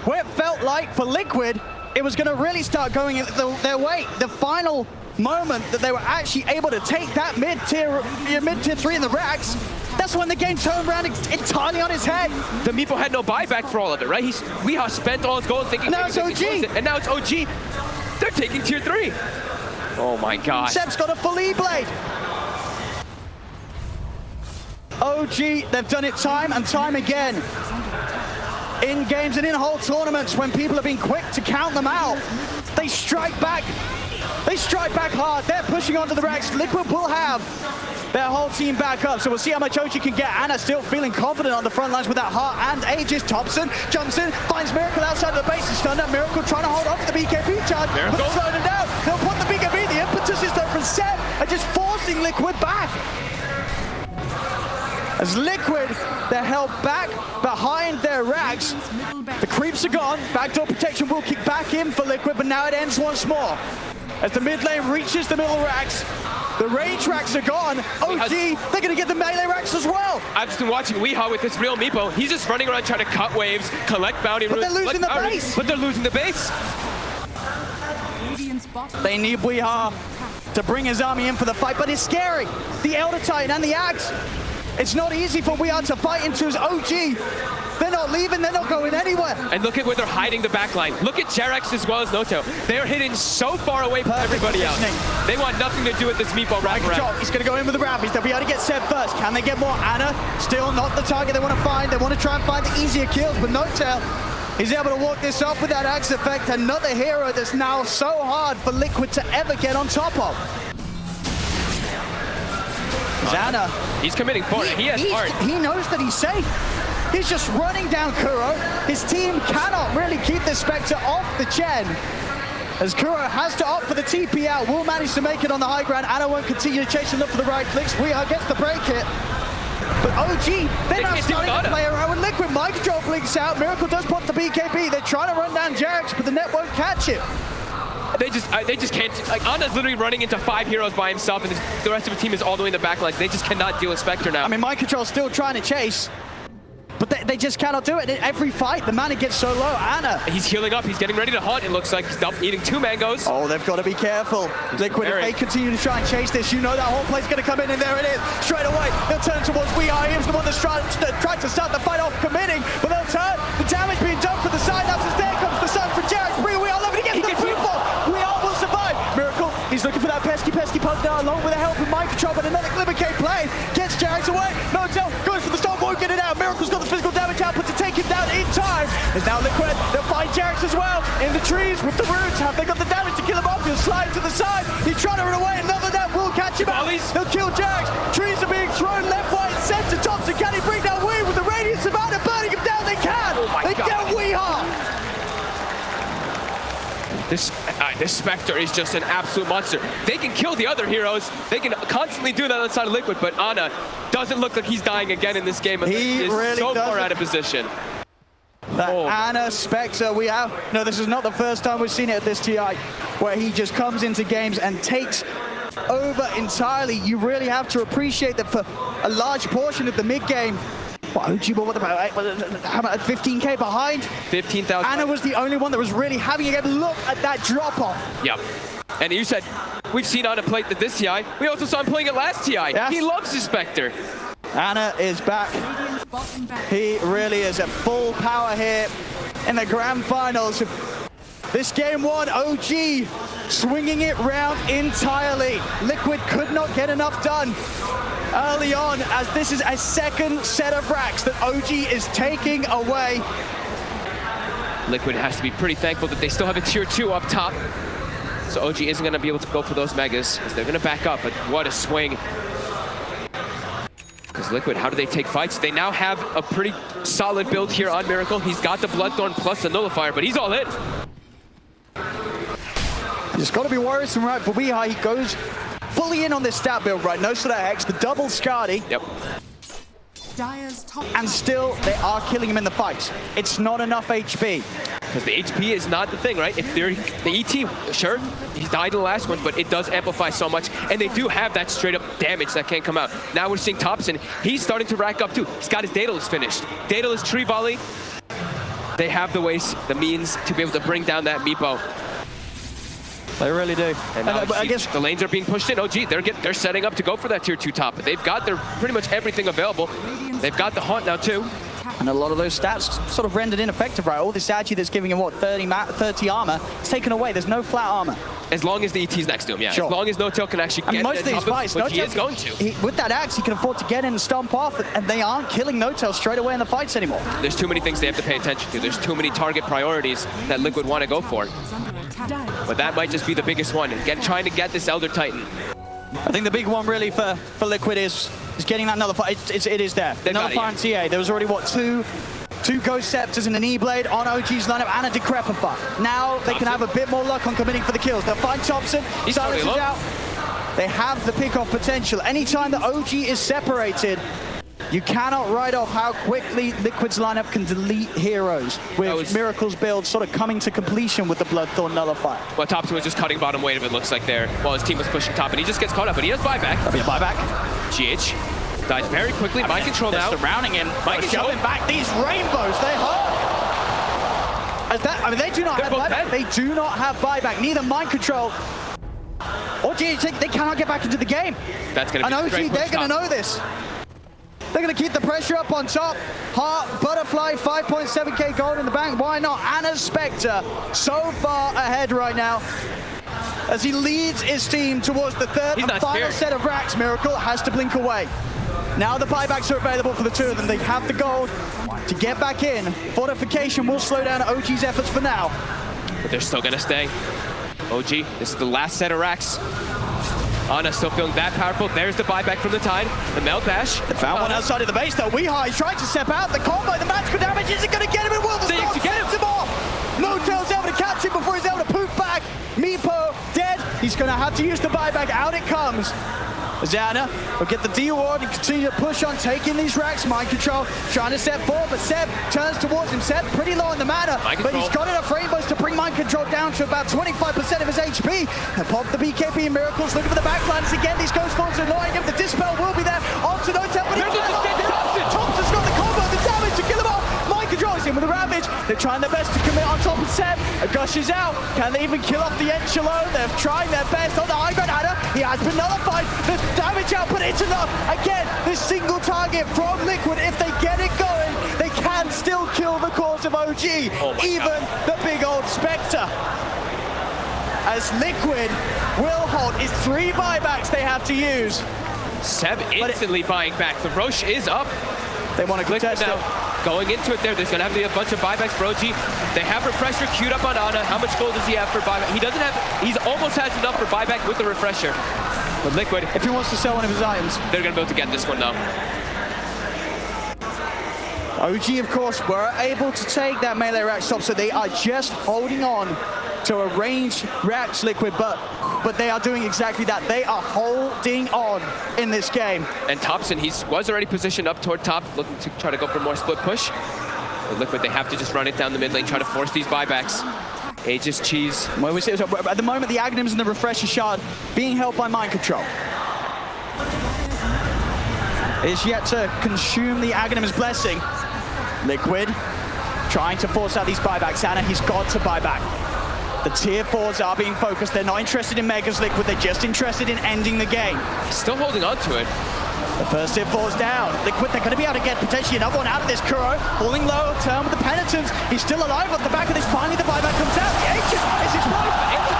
where it felt like for Liquid, it was gonna really start going their way. The final moment that they were actually able to take that mid-tier 3 in the racks, that's when the game turned around entirely on his head. The Meepo had no buyback for all of it, right? Weehaw spent all his gold thinking now it's OG. And now it's OG. They're taking tier 3. Oh my God. Seb's got a full E-Blade. OG, they've done it time and time again. In games and in whole tournaments, when people have been quick to count them out, they strike back. They strike back hard. They're pushing onto the racks. Liquid will have their whole team back up. So we'll see how much OG can get. Ana still feeling confident on the front lines with that heart and Aegis. Thompson jumps in, finds Miracle outside of the base. He's stunned up. Miracle trying to hold on to the BKB charge. Miracle slowing him down. They'll put the BKB. The impetus is there from Seb and just forcing Liquid back. As Liquid, they're held back behind their racks. The creeps are gone. Backdoor protection will kick back in for Liquid, but now it ends once more. As the mid lane reaches the middle racks, the range racks are gone. OG, they're going to get the melee racks as well. I've just been watching Weehaw with this real Meepo. He's just running around trying to cut waves, collect bounty. But they're losing the base. But they're losing the base. They need Weehaw to bring his army in for the fight, but it's scary. The Elder Titan and the Axe. It's not easy for Weehaw to fight into his OG. They're not leaving, they're not going anywhere. And look at where they're hiding the backline. Look at Jerax as well as No-Tail. They're hidden so far away from everybody else. They want nothing to do with this Meepo wraparound. He's going to go in with the Rappies. They'll be able to get Seb first. Can they get more? Ana, still not the target they want to find. They want to try and find the easier kills, but No-Tail, he's able to walk this off with that Axe effect. Another hero that's now so hard for Liquid to ever get on top of. Ana, he's committing for it. He has heart. He knows that he's safe. He's just running down Kuro. His team cannot really keep the Spectre off the Chen. As Kuro has to opt for the TP out, will manage to make it on the high ground. Ana won't continue to chase him up for the right clicks. Weehaw gets the break hit. But OG, they're now starting to play around with Liquid. Mind control blinks out. Miracle does pop the BKB. They're trying to run down Jerax, but the net won't catch it. They just can't. Like, Ana's literally running into 5 heroes by himself, and the rest of the team is all the way in the back lines. They just cannot deal with Spectre now. I mean, Mind Control's still trying to chase, but they just cannot do it. In every fight, the mana gets so low. Ana, he's healing up. He's getting ready to hunt. It looks like he's eating 2 mangoes. Oh, they've got to be careful. Liquid, if they continue to try and chase this, you know that whole play's going to come in, and there it is. Straight away, they'll turn towards Weehaw. He's the one that's tried to start the fight off committing, but they'll turn. The damage being done for the side. Now, as there comes the sun from Jerax. Bring Weehaw over to get the people. Weehaw will survive. Miracle, he's looking for that pesky poke now, along with the help of Mind Control, but another Glimmer-K play gets Jerax away. No-Tail goes for the storm, won't get it out. Miracle's got the physical damage output to take him down in time. There's now Liquid, they'll find Jerax as well. In the trees with the roots, have they got the damage to kill him off? He'll slide to the side. He's trying to run away, another net will catch him out. They'll kill Jerax. Trees are being thrown left, right, center. Thompson, can he bring down Wee with the radius of Ana burning him down? They can. They get Weehaw. right, this Spectre is just an absolute monster. They can kill the other heroes. They can constantly do that outside of Liquid, but Ana doesn't look like he's dying again in this game. He is really so doesn't. far out of position. That Ana Spectre, we have, no, this is not the first time we've seen it at this TI, where he just comes into games and takes over entirely. You really have to appreciate that for a large portion of the mid game. What, OG, what about 15k behind? 15,000. Ana was the only one that was really having a game. Look at that drop off. Yep. And you said, we've seen Ana play at this TI. We also saw him playing it last TI. Yes. He loves his Spectre. Ana is back. He really is at full power here in the grand finals. This game one, OG swinging it round entirely. Liquid could not get enough done early on, as this is a second set of racks that OG is taking away. Liquid has to be pretty thankful that they still have a tier 2 up top. So OG isn't going to be able to go for those megas, as they're going to back up, but what a swing. Because Liquid, how do they take fights? They now have a pretty solid build here on Miracle. He's got the Bloodthorn plus the Nullifier, but he's all in. It's got to be worrisome, right, for Weehai. He goes fully in on this stat build, right? No Soda X, the double Skadi. Yep. Dire's top And still, they are killing him in the fights. It's not enough HP. Because the HP is not the thing, right? If they're the ET, sure, he died in the last one, but it does amplify so much, and they do have that straight up damage that can't come out. Now we're seeing Thompson, he's starting to rack up too. He's got his Daedalus finished. Daedalus Tree Volley. They have the ways, the means to be able to bring down that Meepo. They really do. And now I guess the lanes are being pushed in. OG, they're setting up to go for that tier 2 top. They've got their pretty much everything available. They've got the Haunt now too. and a lot of those stats sort of rendered ineffective, right? All this Agi that's giving him, what, 30 armor, it's taken away. There's no flat armor. As long as the ET's next to him, yeah. Sure. As long as No-Tail can actually get most of these fights, which he is going to. With that axe, he can afford to get in and stomp off, and they aren't killing No-Tail straight away in the fights anymore. There's too many things they have to pay attention to. There's too many target priorities that Liquid want to go for. But that might just be the biggest one, trying to get this Elder Titan. I think the big one really for Liquid is getting that Nullifier. It is there. The Nullifier and TA. There was already, what, two Ghost Scepters and an E-Blade on OG's lineup and a Decrepify. Now they can have a bit more luck on committing for the kills. They'll find Thompson. Silas is out. They have the pick-off potential. Anytime the OG is separated, you cannot write off how quickly Liquid's lineup can delete heroes, with Miracle's build sort of coming to completion with the Bloodthorn Nullifier. Well, Thompson was just cutting bottom weight, if it looks like there, while his team was pushing top, and he just gets caught up, but he does buyback. That'll be a buyback. GH dies very quickly. Mind control now. Surrounding him. Mind control. Shoving back these rainbows. They hurt. They do not have buyback. They do not have buyback. Neither mind control or GH. They cannot get back into the game. That's going to be an OG. They're going to know this. They're going to keep the pressure up on top. Heart, Butterfly, 5.7k gold in the bank. Why not? Ana Spectre so far ahead right now, as he leads his team towards the third and final set of racks. Miracle has to blink away. Now the buybacks are available for the two of them. They have the gold to get back in. Fortification will slow down OG's efforts for now. But they're still going to stay. OG, this is the last set of racks. Ana still feeling that powerful. There's the buyback from the Tide. The Melt Dash. They found one outside of the base though. Weehai is trying to step out. The combo, the magical damage isn't going to get him. It will. The storm sets him off. No-Tail's able to catch him before he's able to poof back. Meepo dead. He's going to have to use the buyback. Out it comes. Ana will get the D-Ward and continue to push on, taking these racks. Mind control, trying to step forward, but Seb turns towards him. Seb pretty low on the mana, but he's got enough rainbows to bring mind control down to about 25% of his HP. And pop the BKB and Miracles looking for the backlines again. These Ghost Forms are annoying him. The Dispel will be there. Onto No-Tail, but Thompson's got the combo, the damage to kill him off. Mind control is in with the Ravage. They're trying their best to commit on top of Seb. A Gush is out. Can they even kill off the Enchilo? They're trying their best on the high ground. Ana, he has been nullified. The damage output, it's enough. Again, this single target from Liquid, if they get it going, they can still kill the cause of OG, even the big old Spectre. As Liquid will hold, it's 3 buybacks they have to use. Seb instantly buying back. The Roche is up. They want to contest now. it. Going into it there's going to have to be a bunch of buybacks for OG. They have Refresher queued up on Ana. How much gold does he have for buyback? He doesn't have, he's almost has enough for buyback with the Refresher. But Liquid, if he wants to sell one of his items, they're going to be able to get this one though. OG, of course, were able to take that melee rack stop, so they are just holding on to arrange React's Liquid, but they are doing exactly that. They are holding on in this game. And Thompson, he was already positioned up toward top, looking to try to go for more split push. But Liquid, they have to just run it down the mid lane, try to force these buybacks. Aegis cheese. Well, we see, at the moment, the Aghanims and the Refresher Shard being held by Mind Control. Is yet to consume the Aghanim's Blessing. Liquid trying to force out these buybacks. Anna, he's got to buy back. The tier 4s are being focused. They're not interested in Megas Liquid. They're just interested in ending the game. Still holding on to it. The first tier 4's down. Liquid, they're going to be able to get potentially another one out of this. Kuro falling low, turn with the Penitence. He's still alive at the back of this. Finally, the buyback comes out. The Ancient is exploded.